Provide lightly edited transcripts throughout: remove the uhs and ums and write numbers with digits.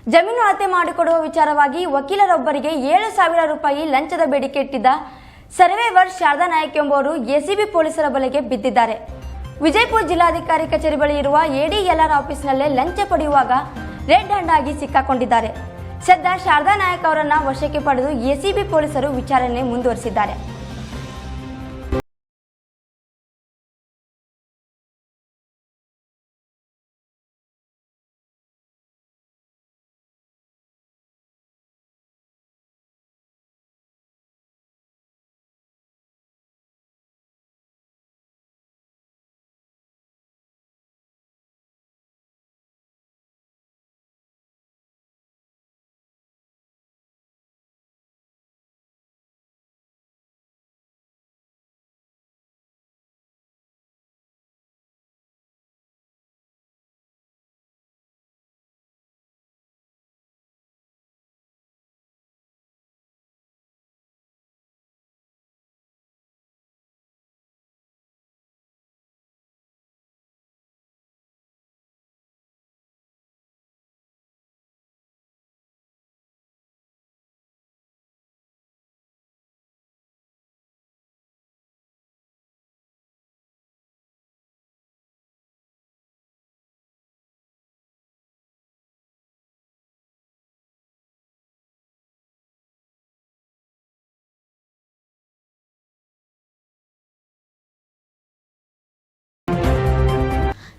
ಜಮೀನು ಅಳತೆ ಮಾಡಿಕೊಡುವ ವಿಚಾರವಾಗಿ ವಕೀಲರೊಬ್ಬರಿಗೆ 7,000 ರೂಪಾಯಿ ಲಂಚದ ಬೇಡಿಕೆ ಇಟ್ಟಿದ್ದ ಸರ್ವೇವರ್ ಶಾರದಾ ನಾಯಕ್ ಎಂಬುವರು ಎಸಿಬಿ ಪೊಲೀಸರ ಬಲೆಗೆ ಬಿದ್ದಿದ್ದಾರೆ. ವಿಜಯಪುರ ಜಿಲ್ಲಾಧಿಕಾರಿ ಕಚೇರಿ ಬಳಿ ಇರುವ ಎಡಿಎಲ್ಆರ್ ಆಫೀಸ್ನಲ್ಲೇ ಲಂಚ ಪಡೆಯುವಾಗ ರೆಡ್ ಹ್ಯಾಂಡ್ ಆಗಿ ಸಿಕ್ಕಾಕೊಂಡಿದ್ದಾರೆ. ಸದ್ಯ ಶಾರದಾ ನಾಯಕ್ ಅವರನ್ನ ವಶಕ್ಕೆ ಪಡೆದು ಎಸಿಬಿ ಪೊಲೀಸರು ವಿಚಾರಣೆ ಮುಂದುವರಿಸಿದ್ದಾರೆ.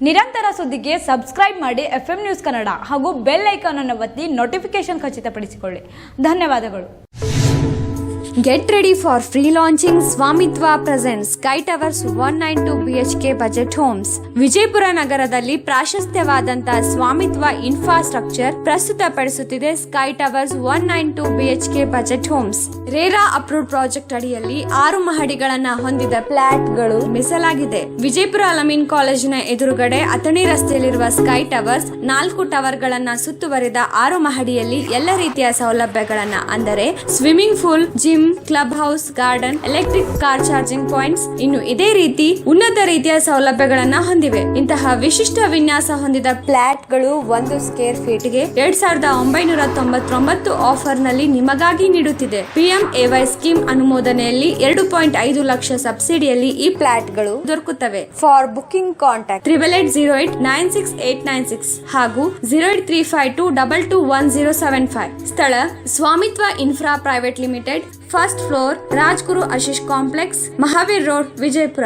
ನಿರಂತರ ಸುದ್ದಿಗೆ ಸಬ್ಸ್ಕ್ರೈಬ್ ಮಾಡಿ FM ನ್ಯೂಸ್ ಕನ್ನಡ ಹಾಗೂ ಬೆಲ್ ಐಕಾನ್ ಅನ್ನು ಒತ್ತಿ ನೋಟಿಫಿಕೇಶನ್ ಖಚಿತಪಡಿಸಿಕೊಳ್ಳಿ. ಧನ್ಯವಾದಗಳು. Get ready for free launching Swamitva presents Sky Towers 192 BHK budget homes. Vijayapura ನಗರದಲ್ಲಿ ಪ್ರಾಶಸ್ತ್ಯವಾದಂತಹ ಸ್ವಾಮಿತ್ವ ಇನ್ಫ್ರಾಸ್ಟ್ರಕ್ಚರ್ ಪ್ರಸ್ತುತಪಡಿಸುತ್ತಿದೆ sky towers 192 BHK budget homes. RERA approved project ಅಡಿಯಲ್ಲಿ 6 ಮಹಡಿಗಳನ್ನ ಹೊಂದಿದ ಫ್ಲಾಟ್ಗಳು ನಿರ್ಮಿಸಲಾಗಿದೆ. ವಿಜಯಪುರ ಅಲಮೀನ್ ಕಾಲೇಜಿನ ಎದುರುಗಡೆ ಅಥಣಿ ರಸ್ತೆಯಲ್ಲಿರುವ ಸ್ಕೈ ಟವರ್ಸ್ 4 ಟವರ್ಗಳನ್ನ ಸುತ್ತುವರಿದ 6 ಮಹಡಿಯಲ್ಲಿ ಎಲ್ಲ ರೀತಿಯ ಸೌಲಭ್ಯಗಳನ್ನ ಅಂದರೆ swimming pool, gym, club house, garden, electric car charging points, ಇನ್ನು ಇದೇ ರೀತಿ ಉನ್ನತ ರೀತಿಯ ಸೌಲಭ್ಯಗಳನ್ನ ಹೊಂದಿವೆ. ಇಂತಹ ವಿಶಿಷ್ಟ ವಿನ್ಯಾಸ ಹೊಂದಿದ ಫ್ಲಾಟ್ಗಳು 1 ಸ್ಕ್ವೇರ್ ಫೀಟ್ಗೆ 2,999 ಆಫರ್ ನಲ್ಲಿ ನಿಮಗಾಗಿ ನೀಡುತ್ತಿದೆ. PMAY ಸ್ಕೀಮ್ ಅನುಮೋದನೆಯಲ್ಲಿ 2.5 ಲಕ್ಷ ಸಬ್ಸಿಡಿಯಲ್ಲಿ ಈ ಫ್ಲಾಟ್ಗಳು ದೊರಕುತ್ತವೆ. ಫಾರ್ ಬುಕಿಂಗ್ ಕಾಂಟ್ಯಾಕ್ಟ್ 8886896896 ಹಾಗೂ 08352221075. ಸ್ಥಳ Swamitva infra private limited, first floor, Rajguru Ashish complex, Mahavir road, Vijayapura.